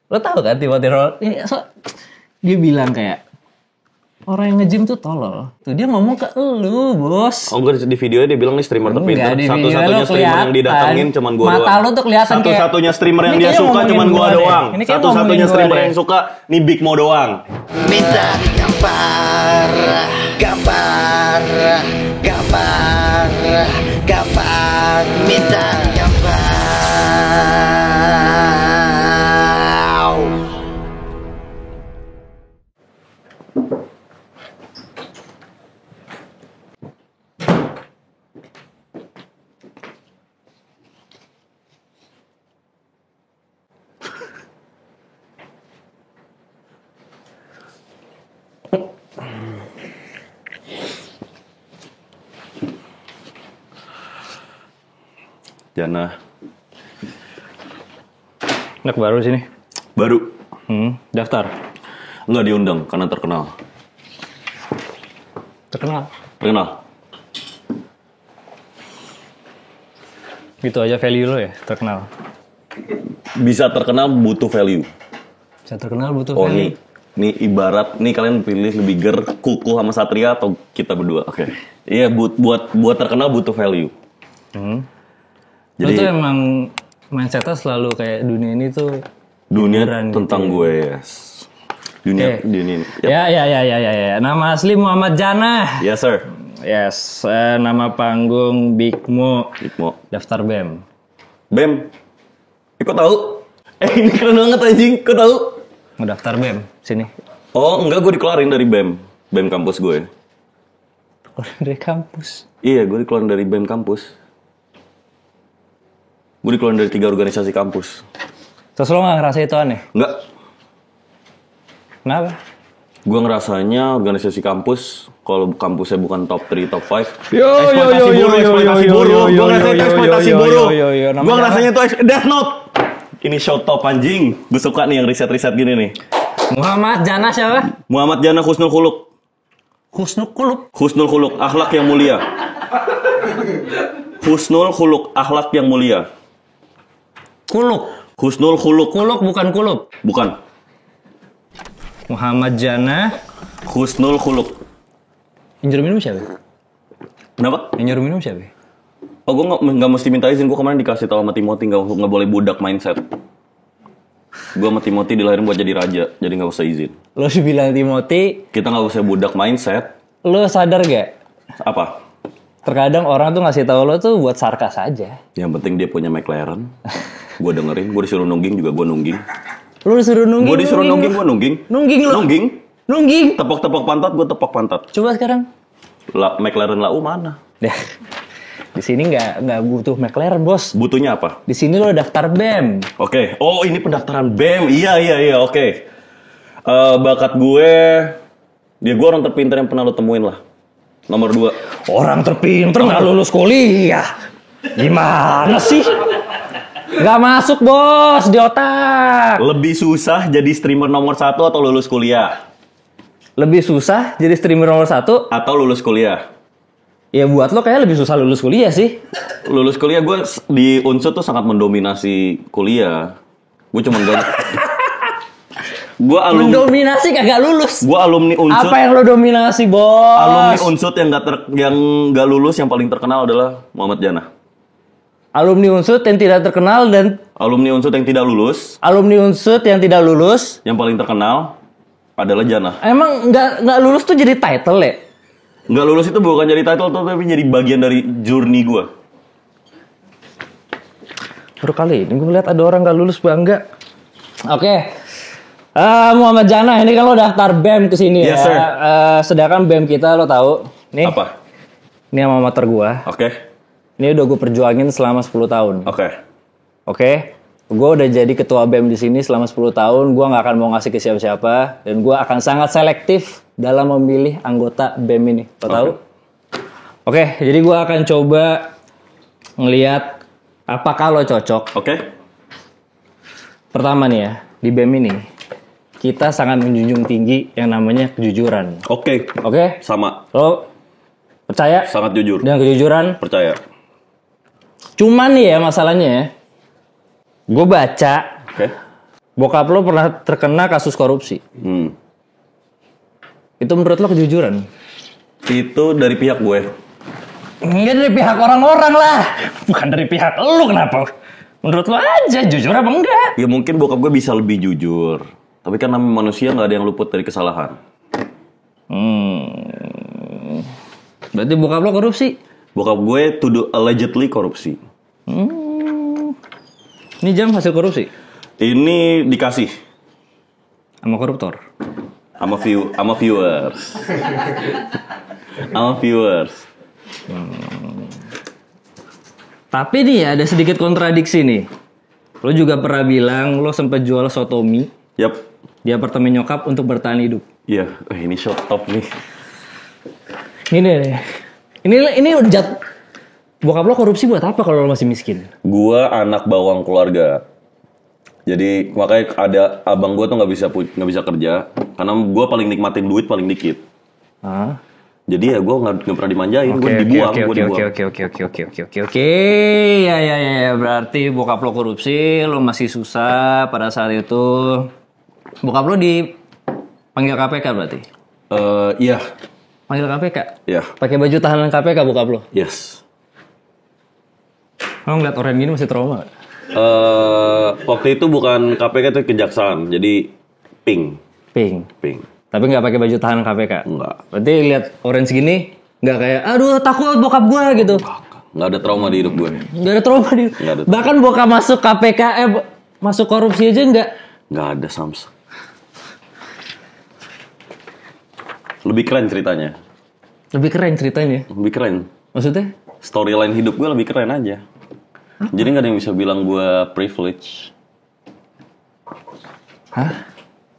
Lo tau kan Timothy Roll? Dia bilang kayak orang yang nge-gym tuh tolol. Tuh dia ngomong ke lu, bos. Oh, enggak, di videonya dia bilang nih streamer terpintar. Satu-satunya streamer yang didatengin cuman gua doang. Mata lu tuh kelihatan kayak satu-satunya streamer yang dia suka cuman gua doang. Satu-satunya streamer yang suka nih Big Mo doang. Minta gambar, gambar, gambar, gambar, minta gambar. Jana. Anak baru sini. Baru. Daftar. Enggak diundang karena terkenal. Terkenal. Gitu aja value lo ya, terkenal. Bisa terkenal butuh value. Bisa terkenal butuh Oh value. nih ibarat nih kalian pilih lebih ger Kuku sama Satria atau kita berdua. Oke. Iya buat terkenal butuh value. Jadi lo tuh emang mindsetnya selalu kayak dunia ini tuh dunia gitu tentang ya. gue, yes. Dunia ini. Ya. Nama asli Muhammad Jana. Yes, sir. Yes, nama panggung Big Mo. Big Mo. Daftar BEM. BEM. Kok tahu? Ini keren banget anjing. Kok tahu? Mau daftar BEM sini. Oh, enggak, gue dikeluarin dari BEM. BEM kampus gue. Dari kampus. Iya, gue dikeluarin dari BEM kampus. Gue dikeluarin dari 3 organisasi kampus. Terus lo gak ngerasa itu aneh? Enggak. Kenapa? Gue ngerasanya organisasi kampus, kalau kampusnya bukan top 3, top 5. Eksploitasi buruh. Gue ngerasanya eksploitasi buruh. Gue ngerasanya itu Death Note. Ini show top anjing. Gue suka nih yang riset-riset gini nih. Muhammad Jana siapa? Muhammad Jana Husnul Khuluq. Husnul Khuluq, akhlak yang mulia. Husnul Khuluq, akhlak yang mulia. Husnul Khuluq. Kuluk bukan kulub. Bukan. Muhammad Jana. Husnul Khuluq. Yang nyuruh minum siapa? Kenapa? Yang nyuruh minum siapa? Oh, gue nggak mesti minta izin. Gue kemarin dikasih tahu sama Timothy nggak boleh budak mindset. Gue sama Timothy dilahirin buat jadi raja, jadi nggak usah izin. Lo bilang Timothy, Kita nggak usah budak mindset. lo sadar gak? Apa? Terkadang orang tuh ngasih tahu lo tuh buat sarkas aja. Yang penting dia punya McLaren. Gue dengerin. Gue disuruh nungging juga gue nungging. Lo disuruh nungging. Gue disuruh nungging gue nungging. Nungging. Tepok pantat gue tepok pantat. Coba sekarang. McLaren lau mana? Ya. Di sini nggak butuh McLaren, bos. Butuhnya apa? Di sini lo daftar BEM. Oke. Oh, ini pendaftaran BEM. Iya, oke. Bakat gue, gue orang terpintar yang pernah lo temuin lah. Nomor 2. Orang terpinter nggak lulus kuliah. Gimana sih? Nggak masuk, bos, di otak. Lebih susah jadi streamer nomor 1 atau lulus kuliah? Lebih susah jadi streamer nomor 1 Atau lulus kuliah? Ya buat lo kayak lebih susah lulus kuliah sih. Lulus kuliah gue di Unsur tuh sangat mendominasi kuliah. Gue cuma gak... Gue mendominasi kagak lulus. Gue alumni Unsur. Apa yang lo dominasi, bos? Alumni Unsur yang gak lulus yang paling terkenal adalah Muhammad Jana. Alumni Unsur yang tidak terkenal dan alumni Unsur yang tidak lulus. Alumni Unsur yang tidak lulus. Yang paling terkenal adalah Jana. Emang nggak lulus tuh jadi title ya? Nggak lulus itu bukan jadi title tapi jadi bagian dari journey gue. Baru kali ini gue lihat ada orang nggak lulus bangga. Oke. Muhammad Jana, ini kan lo daftar BEM ke sini ya. Yes, sir. Sedangkan BEM kita lo tahu. Nih. Apa? Ini alma mater gua. Oke. Ini udah gue perjuangin selama 10 tahun. Oke. Gue udah jadi ketua BEM di sini selama 10 tahun. Gue nggak akan mau ngasih ke siapa-siapa dan gue akan sangat selektif dalam memilih anggota BEM ini. Lo tahu? Oke, jadi gue akan coba ngelihat apakah lo cocok. Oke. Pertama nih ya, di BEM ini kita sangat menjunjung tinggi yang namanya kejujuran. Oke. Sama. Lo percaya? Sangat jujur. Dengan kejujuran? Percaya. Cuman nih ya masalahnya ya, gue baca Bokap lo pernah terkena kasus korupsi. Itu menurut lo kejujuran? Itu dari pihak gue. Enggak dari pihak orang-orang lah. Bukan dari pihak lo, kenapa? Menurut lo aja, jujur apa enggak? Ya mungkin bokap gue bisa lebih jujur. Tapi kan namanya manusia nggak ada yang luput dari kesalahan. Berarti bokap lo korupsi? Bokap gue allegedly korupsi. Ini jam hasil korupsi? Ini dikasih Sama koruptor? sama viewers. Sama viewers. Tapi nih ada sedikit kontradiksi nih. Lo juga pernah bilang lo sempat jual sotomi Yap. di apartemen nyokap untuk bertahan hidup. Iya, ini shot top nih. Ini udah bokap lo korupsi buat apa kalau lo masih miskin? Gua anak bawang keluarga. Jadi makanya ada abang gua tuh nggak bisa kerja karena gua paling nikmatin duit paling dikit. Hah? Jadi ya gua nggak pernah dimanjain, gua dibuang. Oke. Ya. Berarti bokap lo korupsi, lo masih susah pada saat itu. Bokap lo dipanggil KPK berarti? Iya. Panggil KPK? Iya. Pakai baju tahanan KPK bokap lo? Yes. Lo ngeliat orang gini masih trauma gak? Waktu itu bukan KPK, itu kejaksaan. Jadi pink. Tapi nggak pakai baju tahanan KPK? Enggak. Berarti lihat orange gini nggak kayak aduh takut bokap gua gitu? Nggak ada trauma di hidup gue. Nggak ada trauma di. Bahkan bokap masuk KPK masuk korupsi aja nggak? Nggak ada Sams. Lebih keren ceritanya. Lebih keren ceritanya. Lebih keren. Maksudnya? Storyline hidup gue lebih keren aja. Jadi nggak ada yang bisa bilang gue privilege. Hah?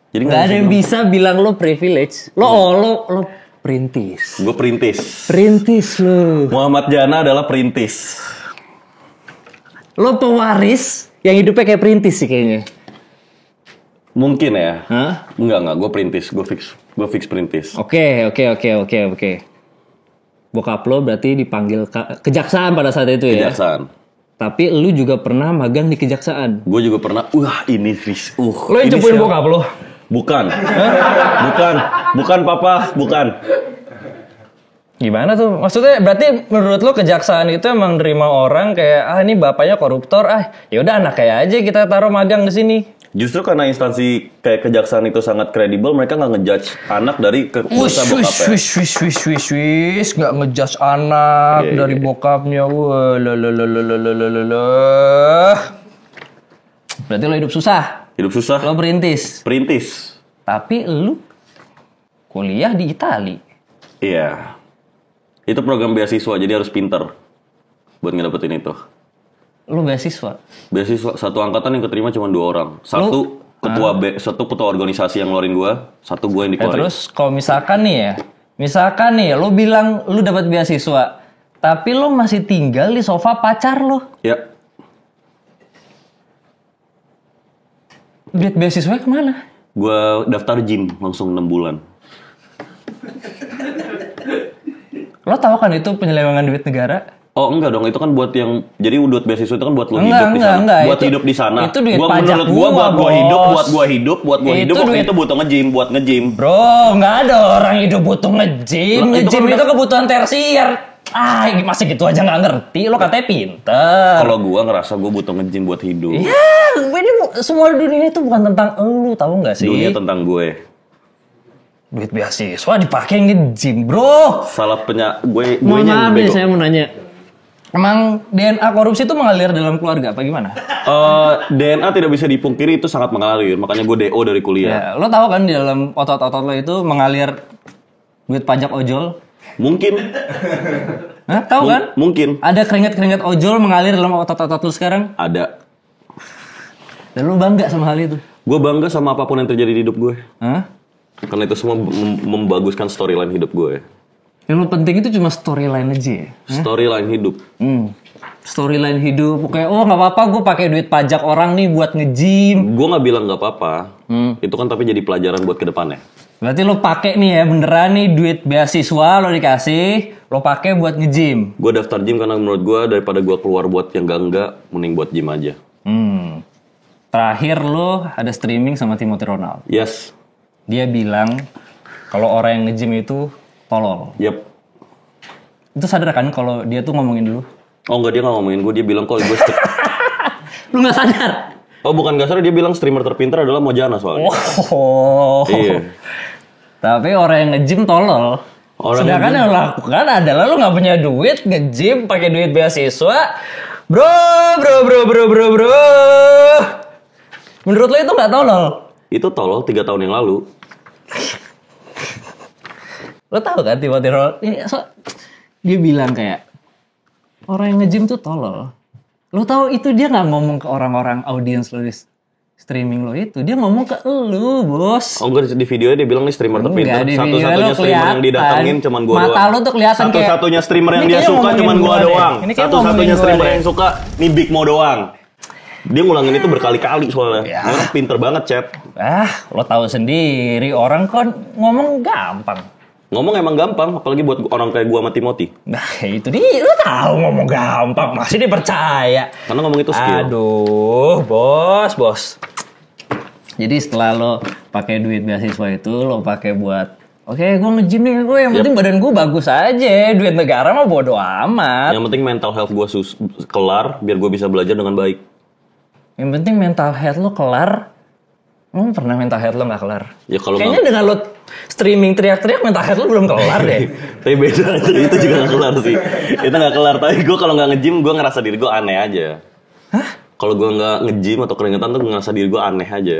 Jadi nggak ada yang bisa bilang lo privilege. Lo perintis. Gue perintis. Perintis lo. Muhammad Jana adalah perintis. Lo pewaris yang hidupnya kayak perintis sih kayaknya. Mungkin ya. Hah? Enggak. Gue perintis. Gue fix perintis. Oke. Bokap lo berarti dipanggil kejaksaan pada saat itu ya? Kejaksaan. Tapi lu juga pernah magang di kejaksaan. Gue juga pernah. Ini fish. Lo yang cepuin bokap lo? Bukan. Bukan papa. Bukan. Gimana tuh? Maksudnya berarti menurut lo kejaksaan itu emang nerima orang kayak ini bapaknya koruptor, ya udah anak kayak aja kita taruh magang di sini. Justru karena instansi kayak kejaksaan itu sangat kredibel, mereka nggak ngejudge anak dari kuasa bokapnya. Nggak ngejudge anak dari bokapnya. Berarti lo hidup susah. Hidup susah. Lo perintis. Tapi lu kuliah di Itali. Iya. Itu program beasiswa, jadi harus pinter buat ngedapetin itu. Lu beasiswa? Beasiswa, satu angkatan yang keterima cuma 2 orang. Satu ketua organisasi yang ngeluarin gua, satu gua yang dikeluarin. Terus kalau misalkan nih lu bilang lu dapat beasiswa, tapi lu masih tinggal di sofa pacar lu. Ya. Duit beasiswa kemana? Gua daftar gym langsung 6 bulan. Lo tahu kan itu penyelewengan duit negara? Oh enggak dong, itu kan buat yang jadi duit beasiswa itu kan buat lo hidup di sana. Buat hidup di sana. Itu duit pajak menurut gua buat gua hidup waktu itu butuh buat nge-gym. Bro, nggak ada orang hidup butuh nge-gym. Nge-gym itu kebutuhan tersier. Masih gitu aja nggak ngerti. Lo katanya pinter. Kalau gua ngerasa gua butuh nge-gym buat hidup. Ya, ini semua dunia itu bukan tentang elu, tahu nggak sih? Dunia tentang gue. Duit beasiswa dipakai nge-gym, bro. Salah gue Mohon maaf nih, saya mau nanya. Emang DNA korupsi itu mengalir dalam keluarga apa gimana? DNA tidak bisa dipungkiri itu sangat mengalir, makanya gue DO dari kuliah. Ya, lo tahu kan di dalam otot-otot lo itu mengalir duit pajak ojol? Mungkin. Hah, tahu kan? Mungkin. Ada keringat-keringat ojol mengalir dalam otot-otot lo sekarang? Ada. Dan lo bangga sama hal itu? Gue bangga sama apapun yang terjadi di hidup gue. Hah? Karena itu semua membaguskan storyline hidup gue. Yang penting itu cuma storyline aja ya? Storyline hidup. Storyline hidup. Kayak nggak apa-apa gue pakai duit pajak orang nih buat nge-gym. Gue nggak bilang nggak apa-apa. Itu kan tapi jadi pelajaran buat kedepannya. Berarti lo pakai nih ya beneran nih duit beasiswa lo dikasih, lo pakai buat nge-gym. Gue daftar gym karena menurut gue daripada gue keluar buat yang enggak, mending buat gym aja. terakhir lo ada streaming sama Timothy Ronald. Yes. Dia bilang kalau orang yang nge-gym itu tolol. Yep. Itu sadar kan kalau dia tuh ngomongin dulu? Oh enggak, dia nggak ngomongin gue, dia bilang kalau gue Lu nggak sadar? Oh bukan gak sadar, dia bilang streamer terpintar adalah Mojana soalnya. Oh. Iya. Tapi orang yang nge-gym tolol. Sedangkan yang lo lakukan adalah lo nggak punya duit nge-gym pakai duit beasiswa. Bro. Menurut lo itu nggak tolol? Itu tolol 3 tahun yang lalu. Lo tahu kan Timothy Ronald? Dia bilang kayak orang yang nge-gym tuh tolol. Lo tahu itu dia nggak ngomong ke orang-orang audiens lo di streaming lo itu, dia ngomong ke lu, bos. Oh enggak, di videonya dia bilang nih streamer terpintar. Satu-satunya streamer yang didatengin cuman gua doang. Mata lo tuh kelihatan kayak satu-satunya streamer yang dia suka cuman gua doang. Satu-satunya streamer yang suka nih Big Mo doang. Dia ngulangin itu berkali-kali soalnya. Ya. Orang pinter banget, Cep. Lo tahu sendiri orang kan ngomong gampang. Ngomong emang gampang, apalagi buat orang kayak gua sama Timothy. Nah, itu dia, lo tahu ngomong gampang, masih dipercaya. Karena ngomong itu skill. Aduh, bos. Jadi setelah lo pakai duit beasiswa itu, lo pakai buat oke, gue nge-gym nih, gue yang penting badan gue bagus aja. Duit negara mah bodo amat. Yang penting mental health gue kelar, biar gue bisa belajar dengan baik. Yang penting mental health lo kelar. Emang pernah mental health lo gak kelar? Ya kalau kayaknya dengan lo streaming teriak-teriak mental health lo belum kelar deh. Tapi beda, itu juga gak kelar sih. Itu gak kelar, tapi gue kalau gak nge-gym, gue ngerasa diri gue aneh aja. Hah? Kalau gue gak nge-gym atau keringetan tuh gue ngerasa diri gue aneh aja.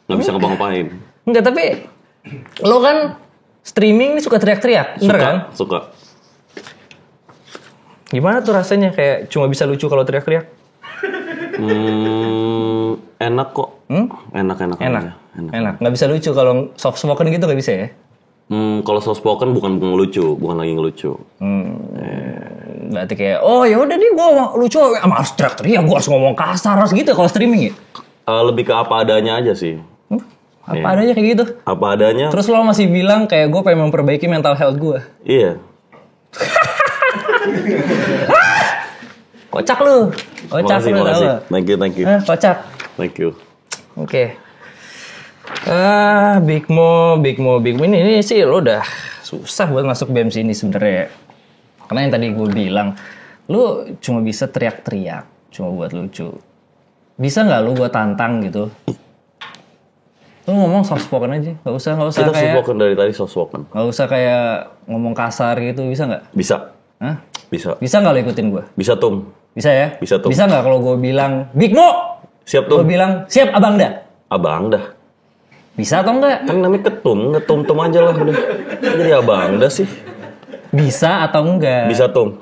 Gak bisa ngapa-ngapain. Enggak, tapi lo kan streaming ini suka teriak-teriak, bener kan? Suka. Gimana tuh rasanya kayak cuma bisa lucu kalau teriak-teriak? Enak kok. Enak. Nggak bisa lucu kalau soft spoken gitu nggak bisa ya? Kalau soft spoken bukan ngelucu, bukan lagi ngelucu. Berarti kayak ya udah nih gue lucu, harus teriak-teriak, gue harus ngomong kasar harus gitu kalau streaming ya? Lebih ke apa adanya aja sih. Apa adanya kayak gitu? Apa adanya. Terus lo masih bilang kayak gue pengen memperbaiki mental health gue. Iya. Kocak lu. Makasih. Thank you. Kocak. Thank you. Oke. Big Mo ini sih lo udah susah buat masuk BEM sini sebenarnya. Karena yang tadi gue bilang, lo cuma bisa teriak-teriak, cuma buat lucu. Bisa nggak lo gue tantang gitu? Lo ngomong soft spoken aja, nggak usah kita kayak. Soft spoken dari tadi soft spoken. Nggak usah kayak ngomong kasar gitu, bisa nggak? Bisa. Hah? Bisa. Bisa nggak lo ikutin gue? Bisa Tum. Bisa ya? Bisa Tum. Bisa nggak kalau gue bilang Big Mo? Siap Tum. Gue bilang siap abang dah. Abang dah. Bisa atau enggak? Kan namanya ngetum aja lah udah. Jadi abang dah sih. Bisa atau enggak? Bisa Tum.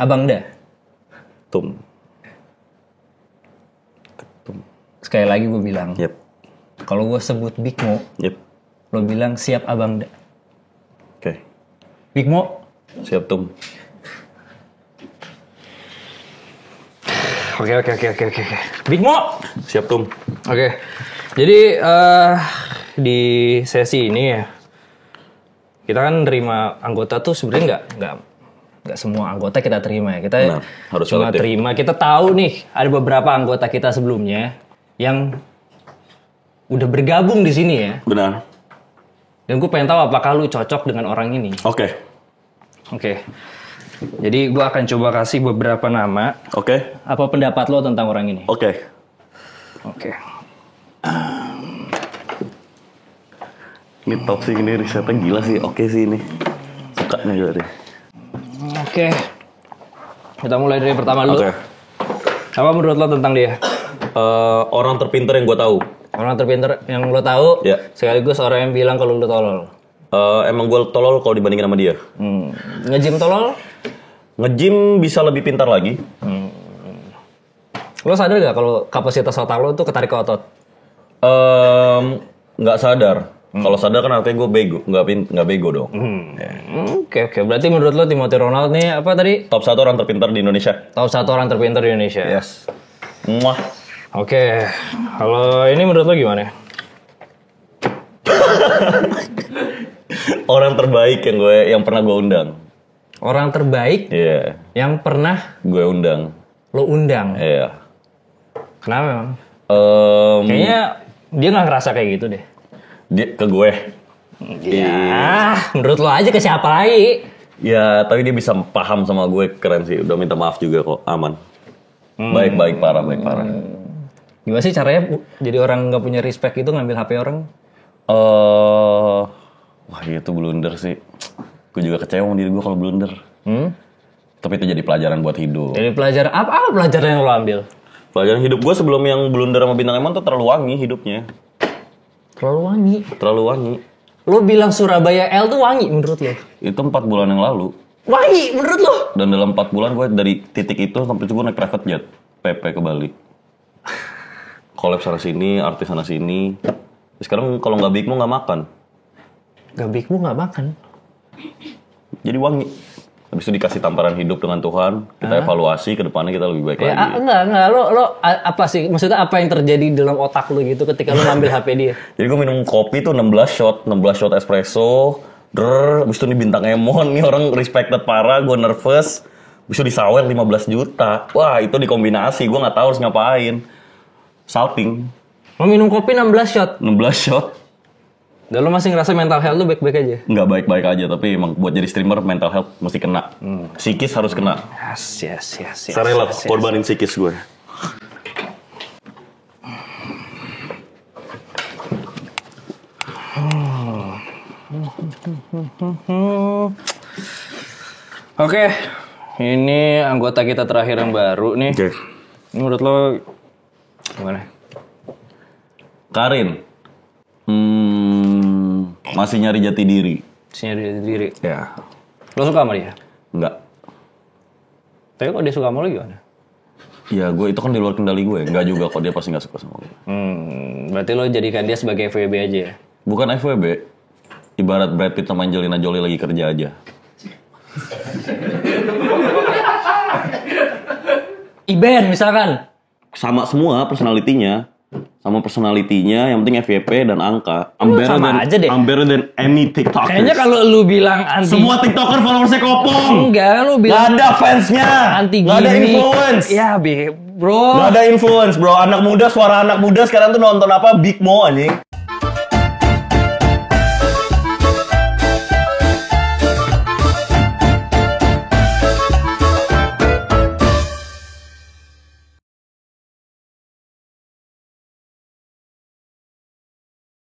Abang dah. Tum. Sekali lagi gue bilang. Yep. Kalau gue sebut Big Mo, Yep. lo bilang siap abang dah. Oke. Big Mo. Siap Tum. Oke. Big Mo. Siap Tum. Oke. Jadi di sesi ini ya, kita kan nerima anggota tuh sebenarnya nggak semua anggota kita terima ya. Kita harus cuma selektif. terima. Kita tahu nih ada beberapa anggota kita sebelumnya yang udah bergabung di sini ya. Benar. Dan gue pengen tahu apakah lu cocok dengan orang ini. Oke. Jadi gue akan coba kasih beberapa nama. Oke. Apa pendapat lo tentang orang ini? Oke. Ini top sih, ini risetnya gila sih. Oke sih ini. Suka nih gue deh. Oke. Kita mulai dari pertama dulu. Oke. Apa menurut lo tentang dia? Orang terpintar yang gue tahu. Orang terpintar yang lo tahu, Ya. sekaligus orang yang bilang kalau lo tolol. Emang gue tolol kalau dibandingin sama dia. Nge-gym tolol? Nge-gym bisa lebih pintar lagi. Lo sadar gak kalau kapasitas otak lo tuh ketarik ke otot? Nggak sadar. Kalau sadar kan artinya gue bego, nggak bego dong. Oke. Berarti menurut lo Timothy Ronald nih apa tadi? Top 1 orang terpintar di Indonesia. Top 1 orang terpintar di Indonesia. Yes. Muah. Oke. Kalau ini menurut lo gimana? Orang terbaik yang pernah gue undang. Orang terbaik Iya. yang pernah Gue undang. lo undang. Iya. Kenapa emang? Kayaknya dia nggak ngerasa kayak gitu deh. Dia ke gue. Ya, menurut lo aja ke siapa lagi? Ya, tapi dia bisa paham sama gue, keren sih. Udah minta maaf juga kok, aman. Baik parah. Gimana sih caranya jadi orang nggak punya respect itu ngambil HP orang? Wah itu blunder sih. Gue juga kecewa sama diri gue kalau blunder. Tapi itu jadi pelajaran buat hidup. Jadi pelajaran apa pelajaran yang lo ambil? Pelajaran hidup gue sebelum yang blunder sama Bintang Emon tuh terlalu wangi hidupnya. Terlalu wangi. Terlalu wangi. Lo bilang Surabaya L tuh wangi menurut lo? Itu 4 bulan yang lalu. Wangi menurut lo? Dan dalam 4 bulan gue dari titik itu sampai gue naik private jet. PP ke Bali. Collab sana sini, artis sana sini. Sekarang kalau nggak bikmu nggak makan. Gak bikmu nggak makan. Jadi wangi. Habis itu dikasih tamparan hidup dengan Tuhan. Kita evaluasi ke depannya kita lebih baik lagi. Enggak. Lo apa sih? Maksudnya apa yang terjadi dalam otak lo gitu ketika lo ngambil HP dia? Jadi gue minum kopi tuh 16 shot espresso. Habis itu nih Bintang Emon, nih orang respected parah, gue nervous. Habis itu disawer 15 juta. Wah itu dikombinasi, gue nggak tahu harus ngapain. Salting. Lo minum kopi 16 shot? 16 shot. Dan lo masih ngerasa mental health lo baik-baik aja? Nggak baik-baik aja, tapi emang buat jadi streamer mental health mesti kena. Psikis harus kena. Yes. Saya rela korbanin psikis gue. Oke, ini anggota kita terakhir yang baru nih. Oke. Menurut lo gimana? Karin. Masih nyari jati diri. Nyari diri. Ya. Lo suka sama dia? Enggak. Tapi kok dia suka sama lo gimana? Ya gue itu kan di luar kendali gue. Enggak juga kok, dia pasti nggak suka sama gue. Berarti lo jadikan dia sebagai FWB aja ya? Bukan FWB. Ibarat Brad Pitt sama Angelina Jolie lagi kerja aja. Iben misalkan? Sama semua personalitinya. Sama personalitinya, yang penting FYP dan angka. I'm better than any TikTokers. Kayaknya kalau lu bilang anti... Semua TikToker followersnya kopong. Enggak, lu bilang... Gak ada fansnya. Anti gak ada influence. Ya, bro. Gak ada influence, bro. Anak muda, suara anak muda sekarang tuh nonton apa? Big Mo anjing.